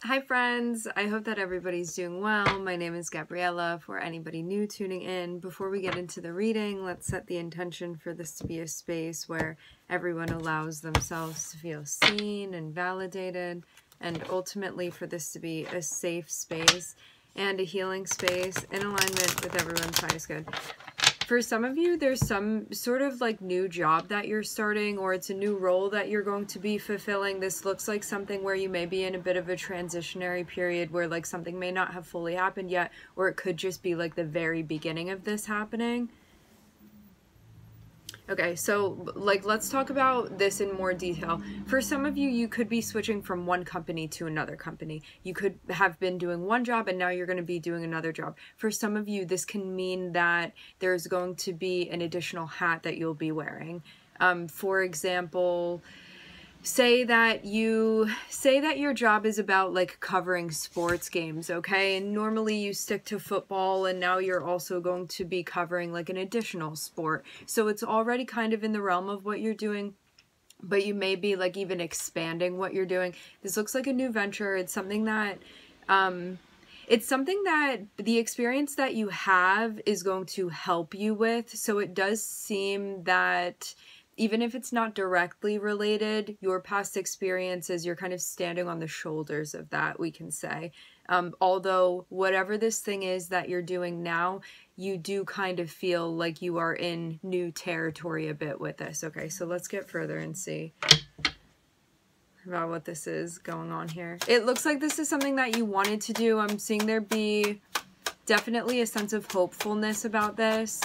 Hi friends, I hope that everybody's doing well. My name is Gabriella. For anybody new tuning in, before we get into the reading, let's set the intention for this to be a space where everyone allows themselves to feel seen and validated, and ultimately for this to be a safe space and a healing space in alignment with everyone's highest good. For some of you, there's some sort of like new job that you're starting, or it's a new role that you're going to be fulfilling. This looks like something where you may be in a bit of a transitionary period where like something may not have fully happened yet, or it could just be like the very beginning of this happening. Okay, so like let's talk about this in more detail. For some of you, you could be switching from one company to another company. You could have been doing one job and now you're going to be doing another job. For some of you, this can mean that there's going to be an additional hat that you'll be wearing. For example, say that your job is about like covering sports games, okay? And normally you stick to football, and now you're also going to be covering like an additional sport. So it's already kind of in the realm of what you're doing, but you may be like even expanding what you're doing. This looks like a new venture. It's something that the experience that you have is going to help you with. So it does seem that even if it's not directly related, your past experiences, you're kind of standing on the shoulders of that, we can say. Although whatever this thing is that you're doing now, you do kind of feel like you are in new territory a bit with this. Okay, so let's get further and see about what this is going on here. It looks like this is something that you wanted to do. I'm seeing there be definitely a sense of hopefulness about this.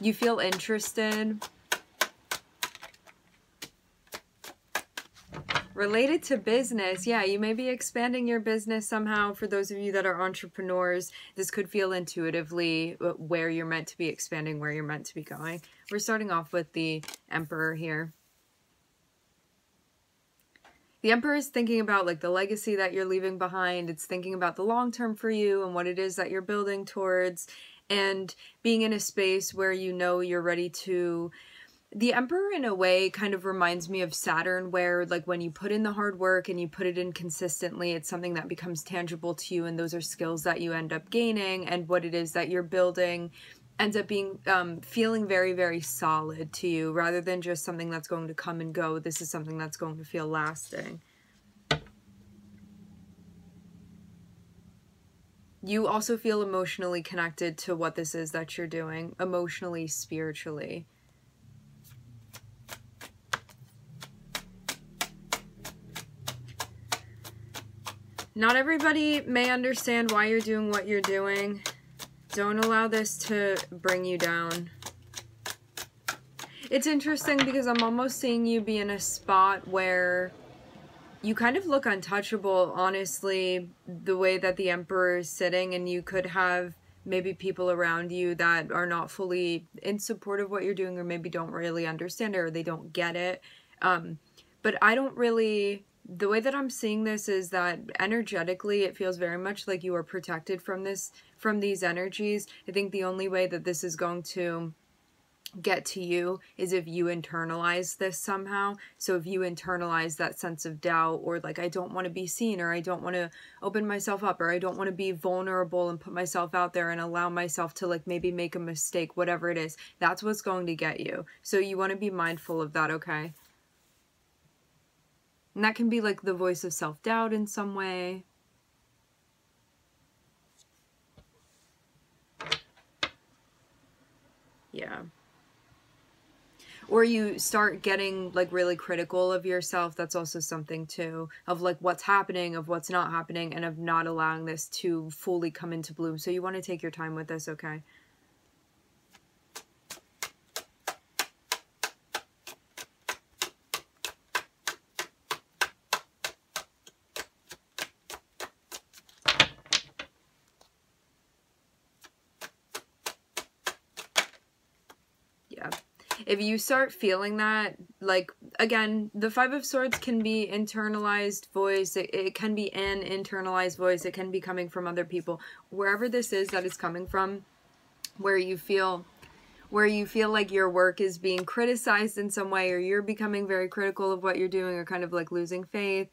You feel interested. Related to business, yeah, you may be expanding your business somehow. For those of you that are entrepreneurs, this could feel intuitively where you're meant to be expanding, where you're meant to be going. We're starting off with the Emperor here. The Emperor is thinking about like the legacy that you're leaving behind. It's thinking about the long term for you and what it is that you're building towards, and being in a space where you know you're ready to. The Emperor in a way kind of reminds me of Saturn, where like when you put in the hard work and you put it in consistently, it's something that becomes tangible to you, and those are skills that you end up gaining, and what it is that you're building ends up being feeling very, very solid to you, rather than just something that's going to come and go. This is something that's going to feel lasting. You also feel emotionally connected to what this is that you're doing, emotionally, spiritually. Not everybody may understand why you're doing what you're doing. Don't allow this to bring you down. It's interesting because I'm almost seeing you be in a spot where you kind of look untouchable, honestly, the way that the Emperor is sitting, and you could have maybe people around you that are not fully in support of what you're doing, or maybe don't really understand it, or they don't get it. But I don't really... The way that I'm seeing this is that energetically it feels very much like you are protected from these energies. I think the only way that this is going to get to you is if you internalize this somehow. So if you internalize that sense of doubt, or like, I don't want to be seen, or I don't want to open myself up, or I don't want to be vulnerable and put myself out there and allow myself to like maybe make a mistake, whatever it is, that's what's going to get you. So you want to be mindful of that, okay? And that can be like the voice of self-doubt in some way. Yeah. Or you start getting like really critical of yourself. That's also something too, of like what's happening, of what's not happening, and of not allowing this to fully come into bloom. So you want to take your time with this, okay? Yeah. If you start feeling that, like, again, the Five of Swords can be internalized voice. It can be an internalized voice. It can be coming from other people. Wherever this is that it's coming from, where you feel like your work is being criticized in some way, or you're becoming very critical of what you're doing, or kind of like losing faith,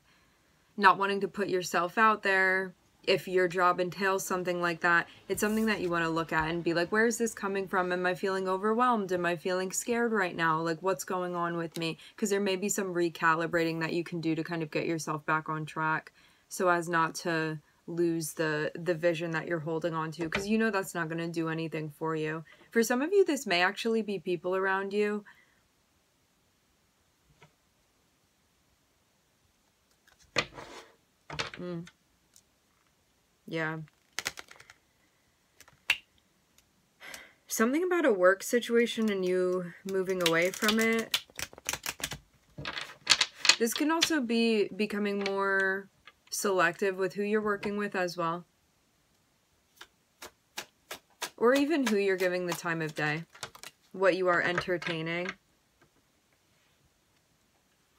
not wanting to put yourself out there. If your job entails something like that, it's something that you want to look at and be like, where is this coming from? Am I feeling overwhelmed? Am I feeling scared right now? Like, what's going on with me? Because there may be some recalibrating that you can do to kind of get yourself back on track so as not to lose the vision that you're holding on to, because you know that's not going to do anything for you. For some of you, this may actually be people around you. Yeah. Something about a work situation and you moving away from it. This can also be becoming more selective with who you're working with as well. Or even who you're giving the time of day. What you are entertaining.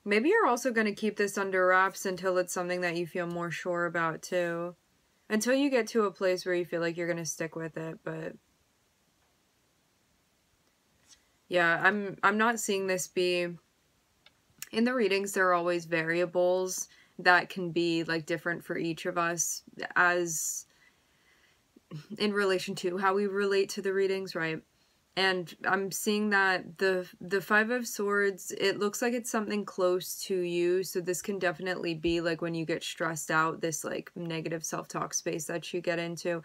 Maybe you're also going to keep this under wraps until it's something that you feel more sure about too. Until you get to a place where you feel like you're going to stick with it, but yeah, I'm not seeing this be... In the readings, there are always variables that can be like different for each of us as in relation to how we relate to the readings, right? And I'm seeing that the Five of Swords, it looks like it's something close to you. So this can definitely be like when you get stressed out, this like negative self-talk space that you get into.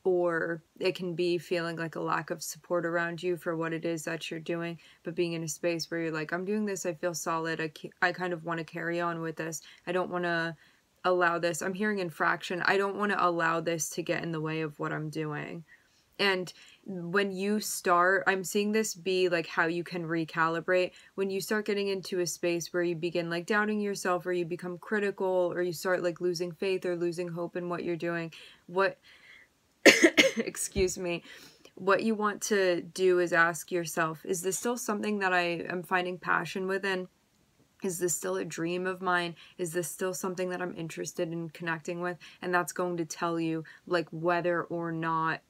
Or it can be feeling like a lack of support around you for what it is that you're doing, but being in a space where you're like, I'm doing this, I feel solid, I kind of want to carry on with this. I don't want to allow this. I'm hearing infraction. I don't want to allow this to get in the way of what I'm doing. And when you start, I'm seeing this be like how you can recalibrate. When you start getting into a space where you begin like doubting yourself, or you become critical, or you start like losing faith or losing hope in what you're doing, what excuse me, what you want to do is ask yourself, is this still something that I am finding passion within? Is this still a dream of mine? Is this still something that I'm interested in connecting with? And that's going to tell you like whether or not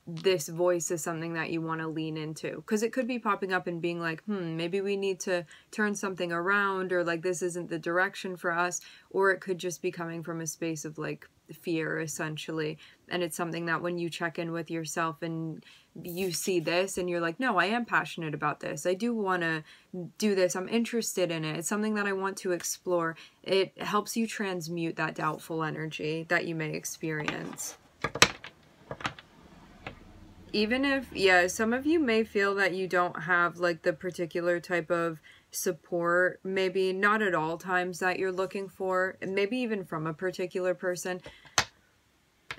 this voice is something that you want to lean into, because it could be popping up and being like, maybe we need to turn something around, or like this isn't the direction for us. Or it could just be coming from a space of like fear essentially, and it's something that when you check in with yourself and you see this and you're like, no, I am passionate about this, I do want to do this, I'm interested in it, it's something that I want to explore. It helps you transmute that doubtful energy that you may experience. Even if, yeah, some of you may feel that you don't have like the particular type of support, maybe not at all times that you're looking for, maybe even from a particular person.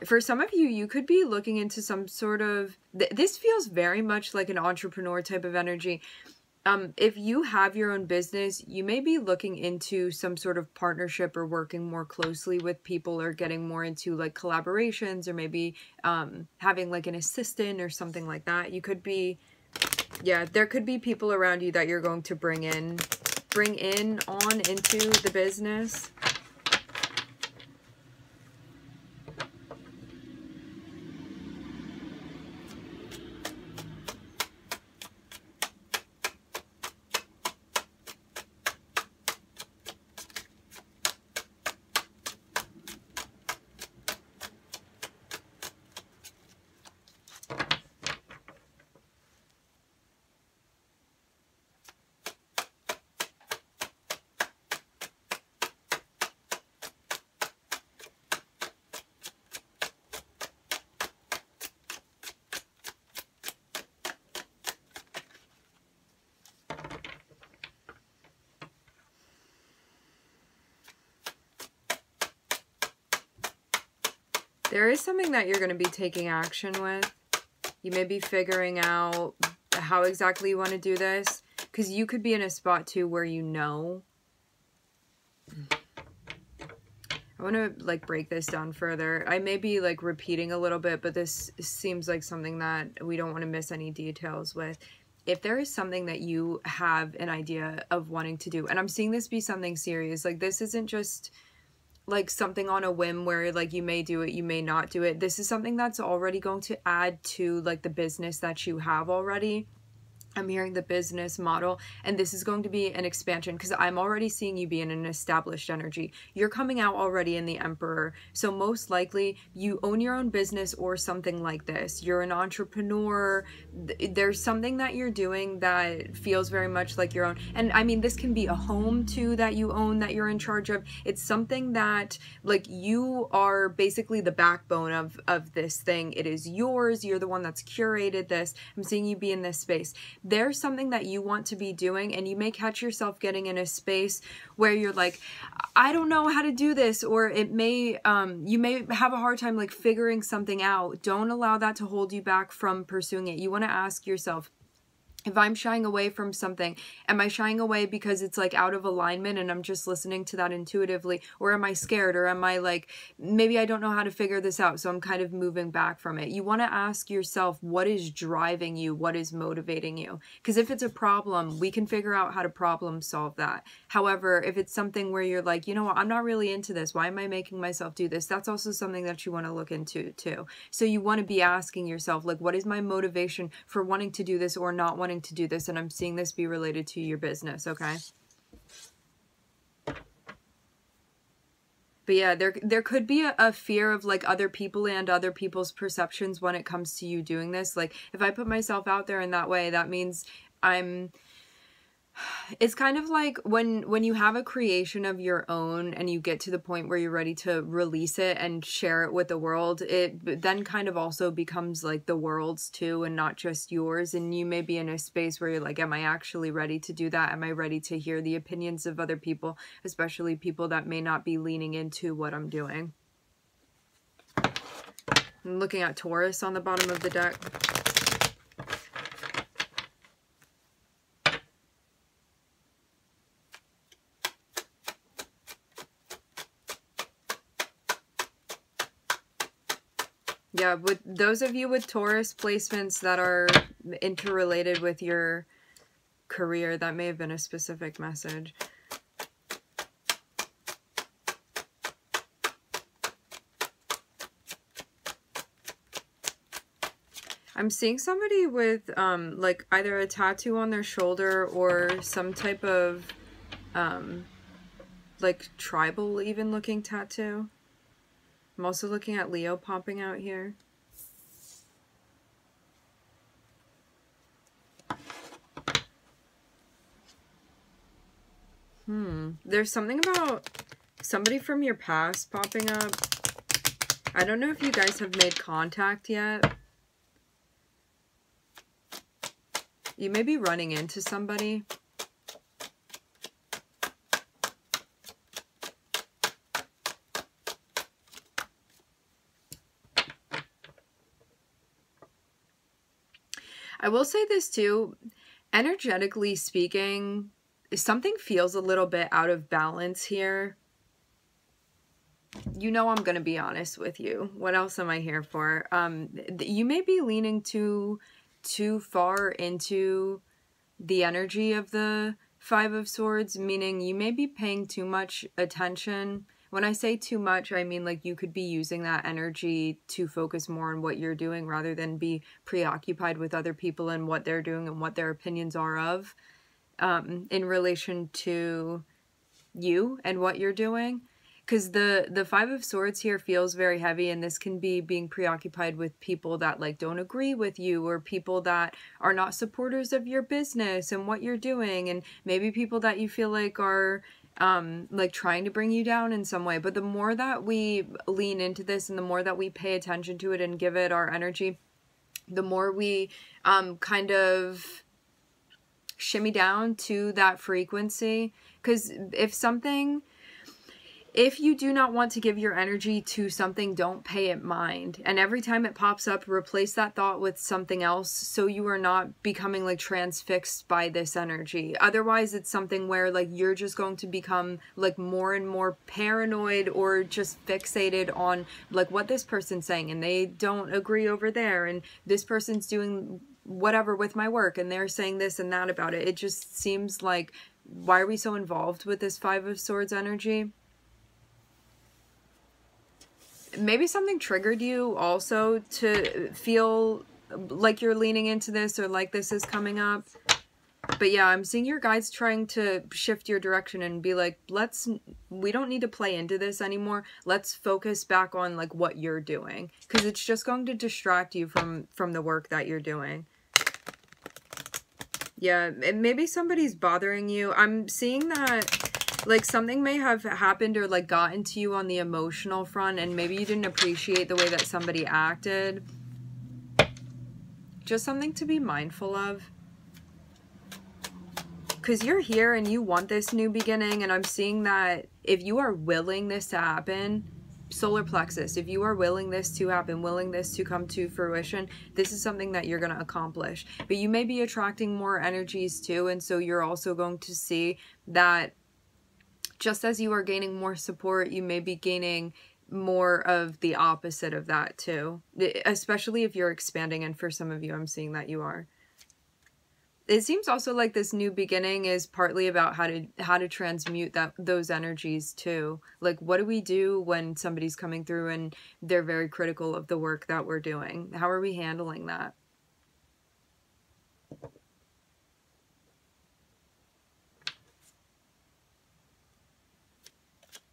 For some of you, you could be looking into some sort of, this feels very much like an entrepreneur type of energy. If you have your own business, you may be looking into some sort of partnership or working more closely with people, or getting more into like collaborations, or maybe having like an assistant or something like that. You could be, yeah, there could be people around you that you're going to bring in on into the business. There is something that you're going to be taking action with. You may be figuring out how exactly you want to do this, because you could be in a spot too where you know. I want to like break this down further. I may be like repeating a little bit, but this seems like something that we don't want to miss any details with. If there is something that you have an idea of wanting to do, and I'm seeing this be something serious, like this isn't just like something on a whim where like you may do it, you may not do it. This is something that's already going to add to like the business that you have already. I'm hearing the business model, and this is going to be an expansion because I'm already seeing you be in an established energy. You're coming out already in the Emperor. So most likely you own your own business or something like this. You're an entrepreneur. There's something that you're doing that feels very much like your own. And I mean, this can be a home too that you own, that you're in charge of. It's something that like you are basically the backbone of this thing. It is yours. You're the one that's curated this. I'm seeing you be in this space. There's something that you want to be doing, and you may catch yourself getting in a space where you're like, I don't know how to do this, or it may you may have a hard time like figuring something out. Don't allow that to hold you back from pursuing it. You want to ask yourself, if I'm shying away from something, am I shying away because it's like out of alignment and I'm just listening to that intuitively? Or am I scared? Or am I like, maybe I don't know how to figure this out, so I'm kind of moving back from it? You want to ask yourself, what is driving you? What is motivating you? Because if it's a problem, we can figure out how to problem solve that. However, if it's something where you're like, you know what, I'm not really into this. Why am I making myself do this? That's also something that you want to look into too. So you want to be asking yourself, like, what is my motivation for wanting to do this or not wanting to do this? And I'm seeing this be related to your business, okay? But yeah, there could be a fear of like other people and other people's perceptions when it comes to you doing this. Like if I put myself out there in that way, that means it's kind of like when you have a creation of your own and you get to the point where you're ready to release it and share it with the world, it then kind of also becomes like the world's too and not just yours. And you may be in a space where you're like, am I actually ready to do that? Am I ready to hear the opinions of other people, especially people that may not be leaning into what I'm doing? I'm looking at Taurus on the bottom of the deck. Yeah, with those of you with Taurus placements that are interrelated with your career, that may have been a specific message. I'm seeing somebody with like either a tattoo on their shoulder or some type of like tribal even looking tattoo. I'm also looking at Leo popping out here. There's something about somebody from your past popping up. I don't know if you guys have made contact yet. You may be running into somebody. I will say this too, energetically speaking, something feels a little bit out of balance here. You know I'm going to be honest with you. What else am I here for? You may be leaning too far into the energy of the Five of Swords, meaning you may be paying too much attention. When I say too much, I mean like you could be using that energy to focus more on what you're doing rather than be preoccupied with other people and what they're doing and what their opinions are of in relation to you and what you're doing. Because the Five of Swords here feels very heavy, and this can be being preoccupied with people that like don't agree with you, or people that are not supporters of your business and what you're doing, and maybe people that you feel like are like trying to bring you down in some way. But the more that we lean into this and the more that we pay attention to it and give it our energy, the more we kind of shimmy down to that frequency. Because if you do not want to give your energy to something, don't pay it mind. And every time it pops up, replace that thought with something else so you are not becoming like transfixed by this energy. Otherwise, it's something where like you're just going to become like more and more paranoid or just fixated on like what this person's saying, and they don't agree over there, and this person's doing whatever with my work and they're saying this and that about it. It just seems like, why are we so involved with this Five of Swords energy? Maybe something triggered you also to feel like you're leaning into this or like this is coming up. But yeah, I'm seeing your guides trying to shift your direction and be like, we don't need to play into this anymore. Let's focus back on like what you're doing, because it's just going to distract you from the work that you're doing. Yeah, maybe somebody's bothering you. I'm seeing that like something may have happened or like gotten to you on the emotional front, and maybe you didn't appreciate the way that somebody acted. Just something to be mindful of. Because you're here and you want this new beginning, and I'm seeing that if you are willing this to happen, solar plexus, if you are willing this to happen, willing this to come to fruition, this is something that you're going to accomplish. But you may be attracting more energies too, and so you're also going to see that just as you are gaining more support, you may be gaining more of the opposite of that too, especially if you're expanding, and for some of you, I'm seeing that you are. It seems also like this new beginning is partly about how to transmute those energies too. Like, what do we do when somebody's coming through and they're very critical of the work that we're doing? How are we handling that?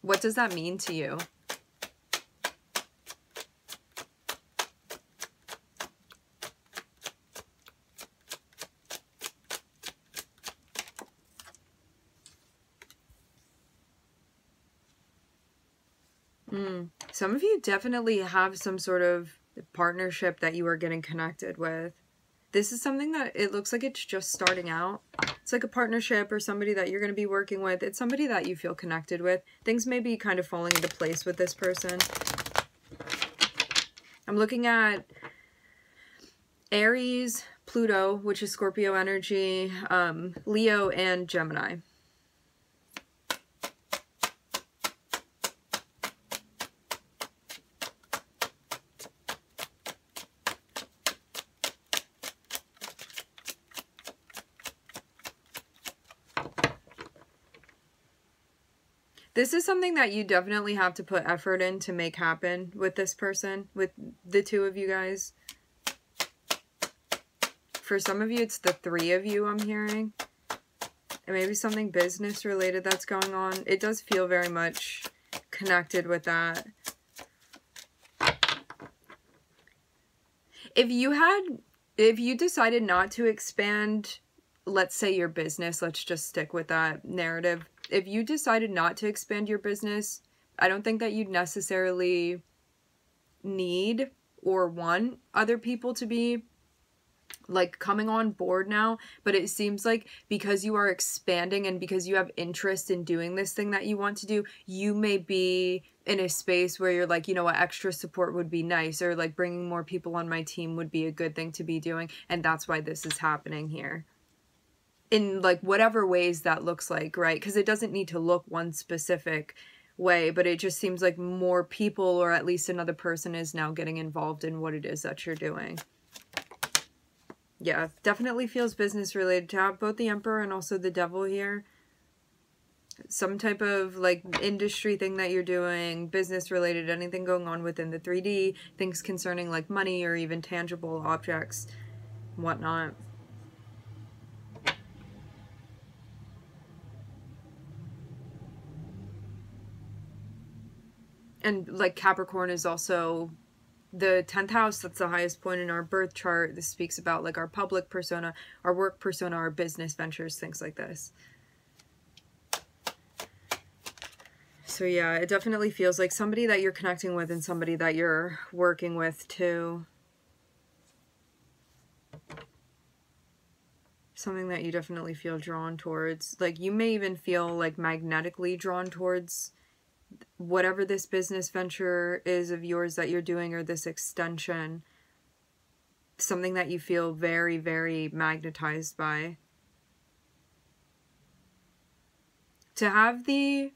What does that mean to you? Some of you definitely have some sort of partnership that you are getting connected with. This is something that it looks like it's just starting out. It's like a partnership or somebody that you're going to be working with. It's somebody that you feel connected with. Things may be kind of falling into place with this person. I'm looking at Aries, Pluto, which is Scorpio energy, Leo, and Gemini. This is something that you definitely have to put effort in to make happen with this person, with the two of you guys. For some of you, it's the three of you I'm hearing. And maybe something business related that's going on. It does feel very much connected with that. If you decided not to expand, let's say your business, let's just stick with that narrative. If you decided not to expand your business, I don't think that you'd necessarily need or want other people to be like coming on board now, but it seems like because you are expanding and because you have interest in doing this thing that you want to do, you may be in a space where you're like, you know what, extra support would be nice, or like bringing more people on my team would be a good thing to be doing, and that's why this is happening here. In like whatever ways that looks like, right? Because it doesn't need to look one specific way, but it just seems like more people, or at least another person, is now getting involved in what it is that you're doing. Yeah, definitely feels business related to have both the Emperor and also the Devil here. Some type of like industry thing that you're doing, business related, anything going on within the 3D, things concerning like money or even tangible objects, whatnot. And like Capricorn is also the 10th house. That's the highest point in our birth chart. This speaks about like our public persona, our work persona, our business ventures, things like this. So yeah, it definitely feels like somebody that you're connecting with and somebody that you're working with too. Something that you definitely feel drawn towards. Like you may even feel like magnetically drawn towards whatever this business venture is of yours that you're doing, or this extension. Something that you feel very, very magnetized by. To have the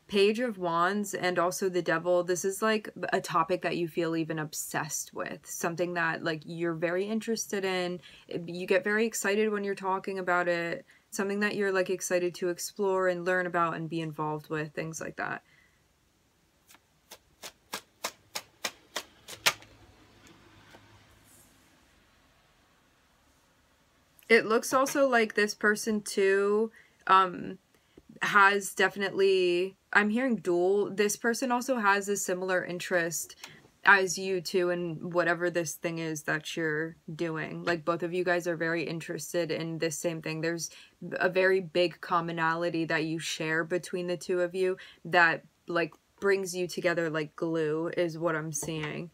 Page of Wands and also the Devil, this is like a topic that you feel even obsessed with. Something that like you're very interested in. You get very excited when you're talking about it. Something that you're like excited to explore and learn about and be involved with. Things like that. It looks also like this person too has definitely, I'm hearing dual, this person also has a similar interest as you too in whatever this thing is that you're doing. Like both of you guys are very interested in this same thing. There's a very big commonality that you share between the two of you that like brings you together like glue is what I'm seeing.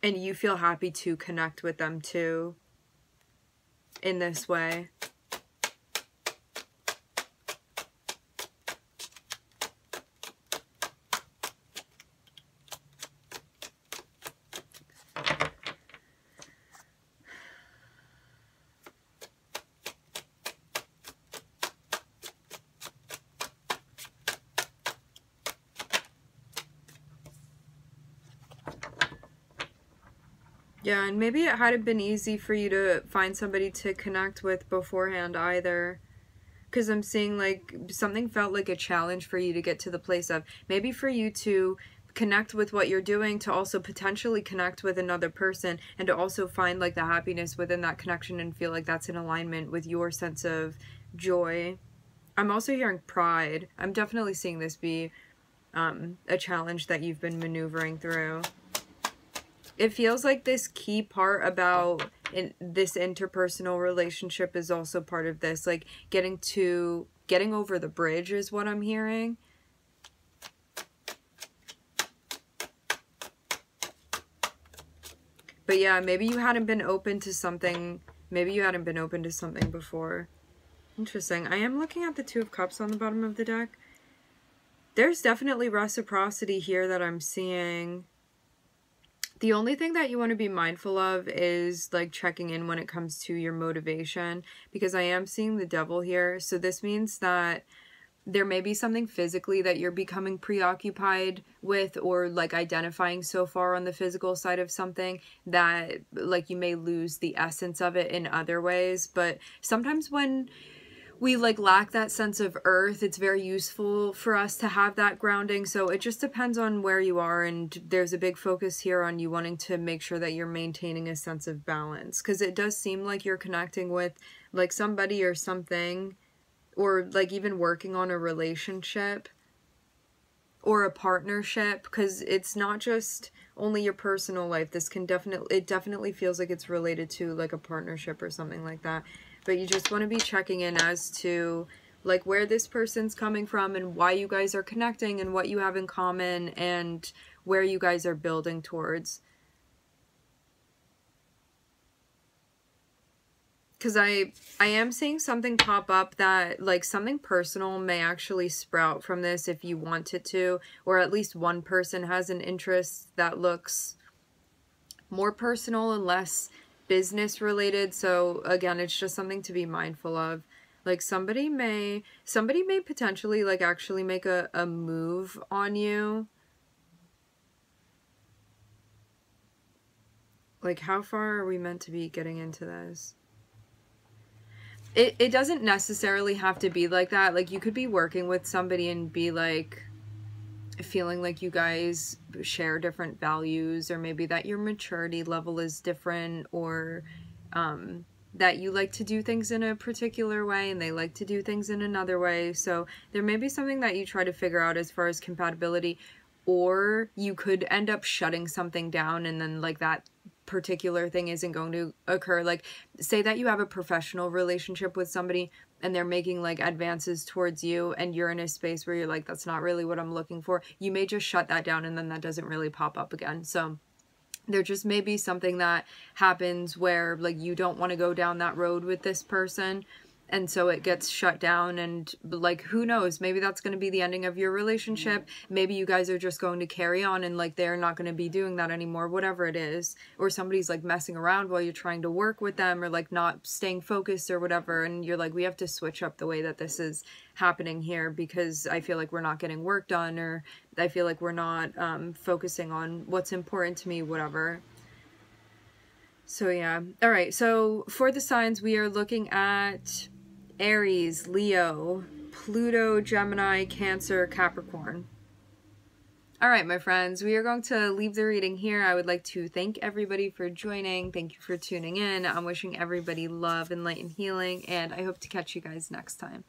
And you feel happy to connect with them too in this way. Yeah, and maybe it hadn't been easy for you to find somebody to connect with beforehand either. Because I'm seeing like something felt like a challenge for you to get to the place of maybe for you to connect with what you're doing, to also potentially connect with another person, and to also find like the happiness within that connection and feel like that's in alignment with your sense of joy. I'm also hearing pride. I'm definitely seeing this be a challenge that you've been maneuvering through. It feels like this key part about this interpersonal relationship is also part of this, like getting over the bridge is what I'm hearing. But yeah, maybe you hadn't been open to something, before. Interesting. I am looking at the Two of Cups on the bottom of the deck. There's definitely reciprocity here that I'm seeing. The only thing that you want to be mindful of is like checking in when it comes to your motivation, because I am seeing the Devil here. So this means that there may be something physically that you're becoming preoccupied with, or like identifying so far on the physical side of something that like you may lose the essence of it in other ways. But sometimes when we like lack that sense of earth, it's very useful for us to have that grounding. So it just depends on where you are, and there's a big focus here on you wanting to make sure that you're maintaining a sense of balance, because it does seem like you're connecting with like somebody or something, or like even working on a relationship or a partnership, because it's not just only your personal life. This can definitely feels like it's related to like a partnership or something like that. But you just want to be checking in as to like where this person's coming from and why you guys are connecting and what you have in common and where you guys are building towards. Because I am seeing something pop up that like something personal may actually sprout from this if you want it to, or at least one person has an interest that looks more personal and less business related. So again, it's just something to be mindful of. Like somebody may potentially like actually make a move on you. Like how far are we meant to be getting into this? It doesn't necessarily have to be like that. Like you could be working with somebody and be like feeling like you guys share different values, or maybe that your maturity level is different, or that you like to do things in a particular way and they like to do things in another way. So there may be something that you try to figure out as far as compatibility, or you could end up shutting something down and then like that particular thing isn't going to occur. Like say that you have a professional relationship with somebody and they're making like advances towards you and you're in a space where you're like, that's not really what I'm looking for. You may just shut that down and then that doesn't really pop up again. So there just may be something that happens where like you don't want to go down that road with this person, and so it gets shut down, and like who knows, maybe that's going to be the ending of your relationship. Maybe you guys are just going to carry on and like they're not going to be doing that anymore, whatever it is. Or somebody's like messing around while you're trying to work with them, or like not staying focused or whatever, and you're like, we have to switch up the way that this is happening here because I feel like we're not getting work done, or I feel like we're not focusing on what's important to me, whatever. So yeah. All right, so for the signs, we are looking at Aries, Leo, Pluto, Gemini, Cancer, Capricorn. All right, my friends, we are going to leave the reading here. I would like to thank everybody for joining. Thank you for tuning in. I'm wishing everybody love and light and healing, and I hope to catch you guys next time.